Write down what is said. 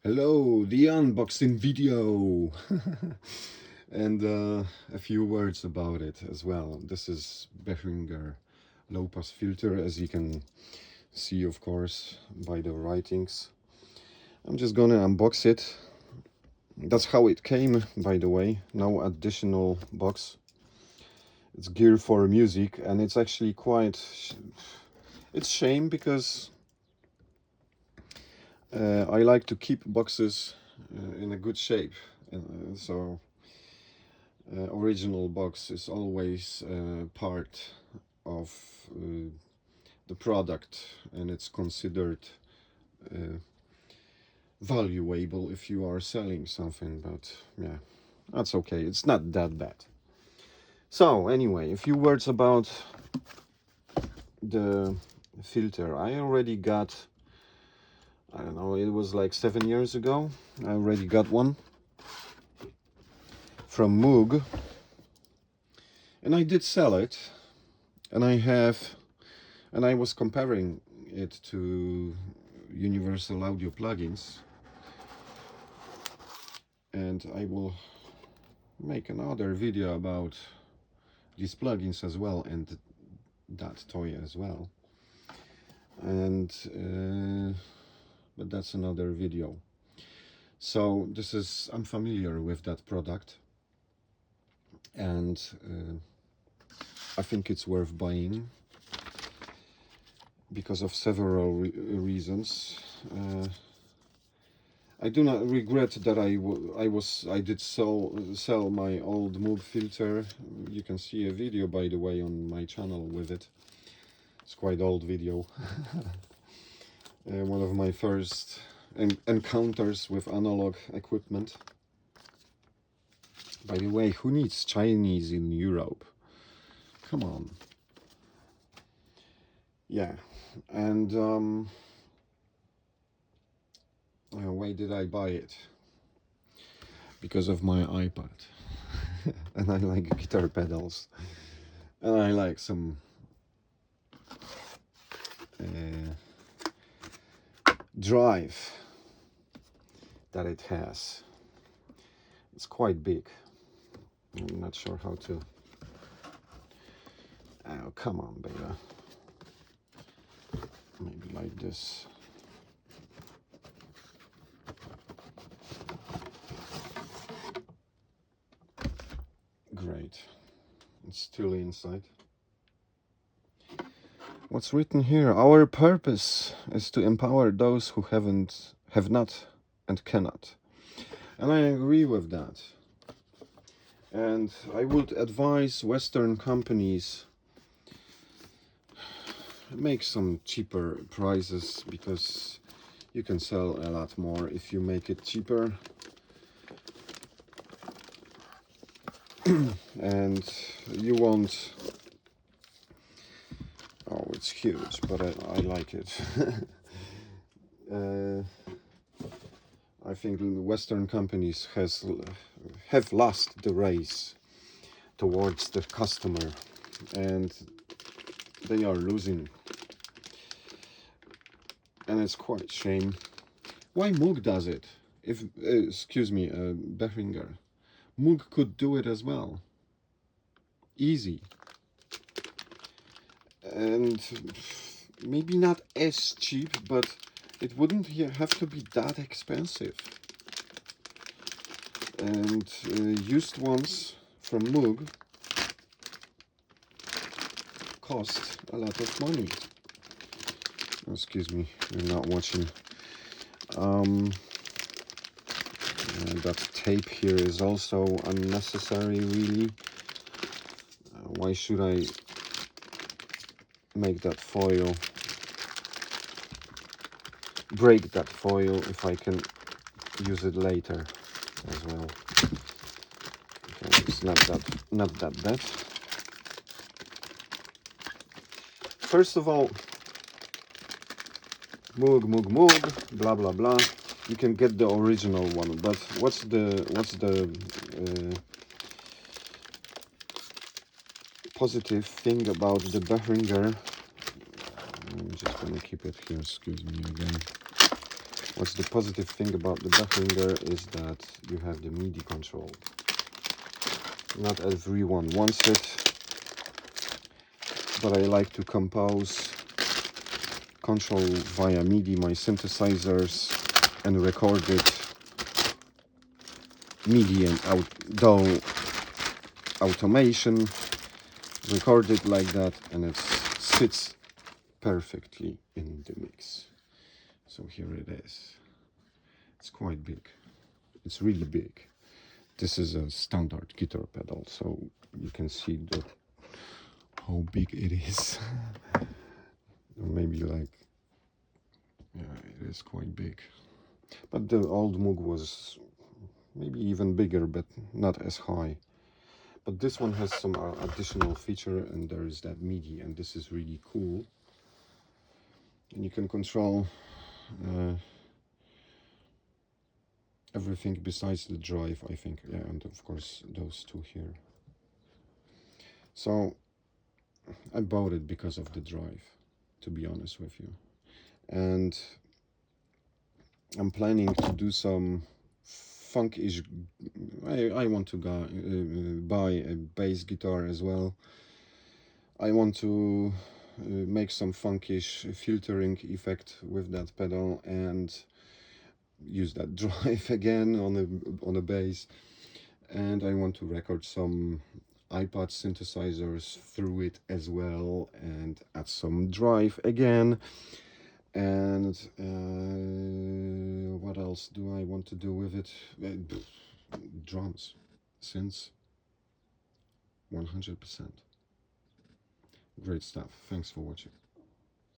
Hello, the unboxing video. And a few words about it as well. This is Behringer low pass filter, as you can see, of course, by the writings. I'm just gonna unbox it. That's how it came, by the way. No additional box. It's gear for music, and it's actually quite it's shame because I like to keep boxes in a good shape, and so original box is always part of the product, and it's considered valuable if you are selling something. But yeah, that's okay, it's not that bad. So anyway, a few words about the filter. I already got, I don't know, it was like 7 years ago. I already got one from Moog, and I did sell it, and I was comparing it to universal audio plugins, and I will make another video about these plugins as well, and that toy as well, and but that's another video. So this is, I'm familiar with that product, and I think it's worth buying because of several reasons. I do not regret that I did sell my old Moog filter. You can see a video, by the way, on my channel with it. It's quite old video. One of my first encounters with analog equipment. By the way, who needs Chinese in Europe? Come on. Yeah, and why did I buy it? Because of my iPad. And I like guitar pedals, and I like some drive that it has. It's quite big. I'm not sure how to. Oh, come on, baby. Maybe like this. Great. It's still inside. What's written here? Our purpose is to empower those who have not, and cannot. And I agree with that. And I would advise Western companies make some cheaper prices, because you can sell a lot more if you make it cheaper. And you won't. Oh, it's huge, but I like it. I think Western companies have lost the race towards the customer, and they are losing, and it's quite a shame. Why Moog does it? If excuse me, Behringer, Moog could do it as well. Easy. And maybe not as cheap, but it wouldn't have to be that expensive. And used ones from Moog cost a lot of money. Oh, excuse me, you're not watching. That tape here is also unnecessary, really. Why should I make that foil, break that foil, if I can use it later as well? Okay, it's not that bad. First of all, Moog, blah blah blah. You can get the original one, but what's the positive thing about the Behringer? I'm just gonna keep it here. Excuse me again. What's the positive thing about the Behringer is that you have the MIDI control. Not everyone wants it, but I like to compose, control via MIDI my synthesizers and record it MIDI and DAW automation, record it like that, and it sits perfectly in the mix. So here it is. It's quite big. It's really big. This is a standard guitar pedal, so you can see how big it is. Maybe like, yeah, it is quite big. But the old Moog was maybe even bigger, but not as high. But this one has some additional feature, and there is that MIDI, and this is really cool. And you can control everything besides the drive, I think. Yeah, and of course those two here. So I bought it because of the drive, to be honest with you. And I'm planning to do some funkish. I want to buy a bass guitar as well. I want to make some funkish filtering effect with that pedal and use that drive again on a bass. And I want to record some iPod synthesizers through it as well and add some drive again. And what else do I want to do with it? Drums, synths, 100%. Great stuff. Thanks for watching.